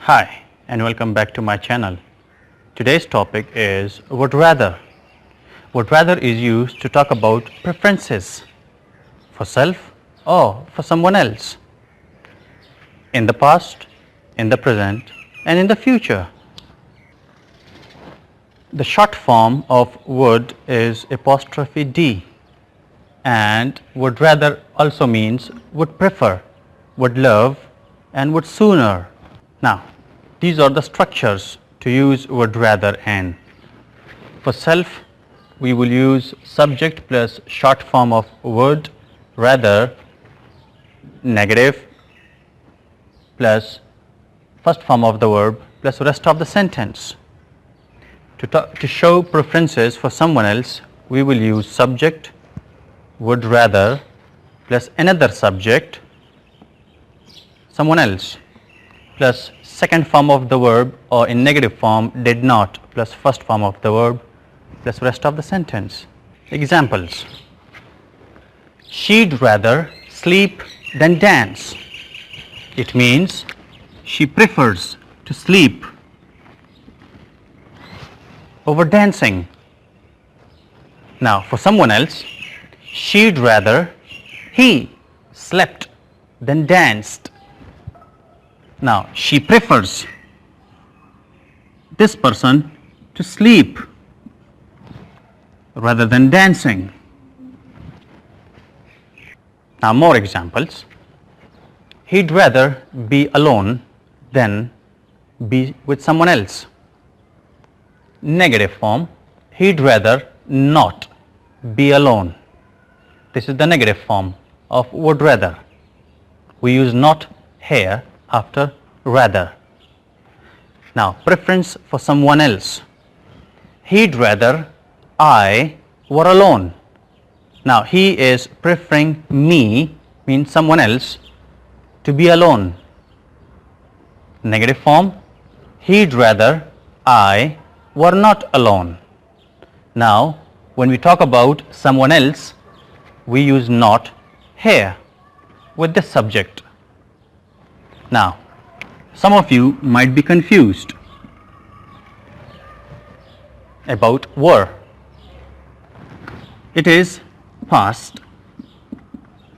Hi and welcome back to my channel. Today's topic is would rather. Would rather is used to talk about preferences for self or for someone else in the past, in the present and in the future. The short form of would is apostrophe D, and would rather also means would prefer, would love and would sooner. Now, these are the structures to use would rather in. For self, we will use subject plus short form of would, rather, negative plus first form of the verb plus rest of the sentence. To show preferences for someone else, we will use subject, would rather plus another subject, someone else, plus second form of the verb, or in negative form did not plus first form of the verb plus rest of the sentence. Examples: she'd rather sleep than dance. It means she prefers to sleep over dancing. Now for someone else, she'd rather he slept than danced. Now she prefers this person to sleep rather than dancing. Now more examples: he'd rather be alone than be with someone else. Negative form, he'd rather not be alone. This is the negative form of would rather. We use not here after rather. Now preference for someone else: he'd rather I were alone. Now he is preferring me, means someone else, to be alone. Negative form, he'd rather I were not alone. Now when we talk about someone else, we use not here with this subject. Now some of you might be confused about were. It is past,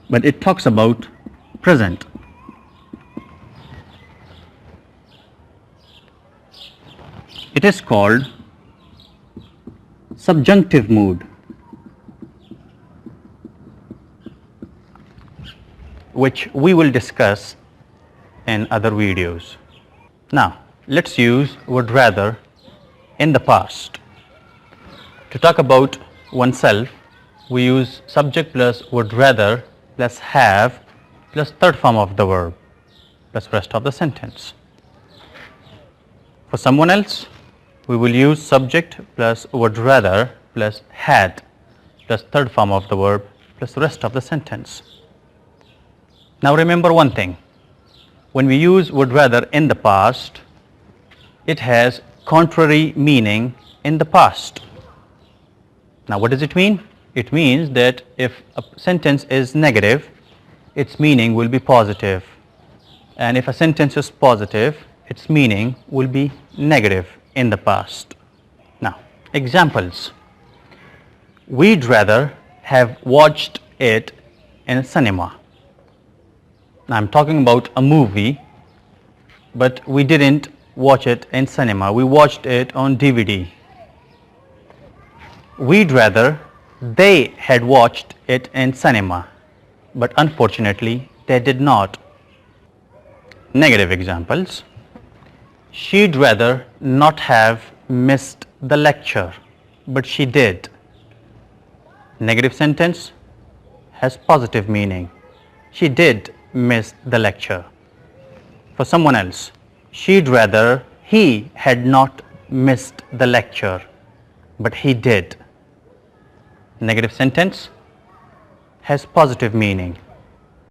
but it talks about present. It is called subjunctive mood, which we will discuss in other videos. Now let's use would rather in the past. To talk about oneself, we use subject plus would rather plus have plus third form of the verb plus rest of the sentence. For someone else, we will use subject plus would rather plus had plus third form of the verb plus rest of the sentence. Now remember one thing: when we use would rather in the past, it has contrary meaning in the past. Now what does it mean? It means that if a sentence is negative, its meaning will be positive, and if a sentence is positive, its meaning will be negative in the past. Now examples: we'd rather have watched it in a cinema. Now I'm talking about a movie, but we didn't watch it in cinema, we watched it on DVD. We'd rather they had watched it in cinema, but unfortunately they did not. Negative examples: she'd rather not have missed the lecture, but she did. Negative sentence has positive meaning: she did miss the lecture. For someone else, she'd rather he had not missed the lecture, but he did. Negative sentence has positive meaning: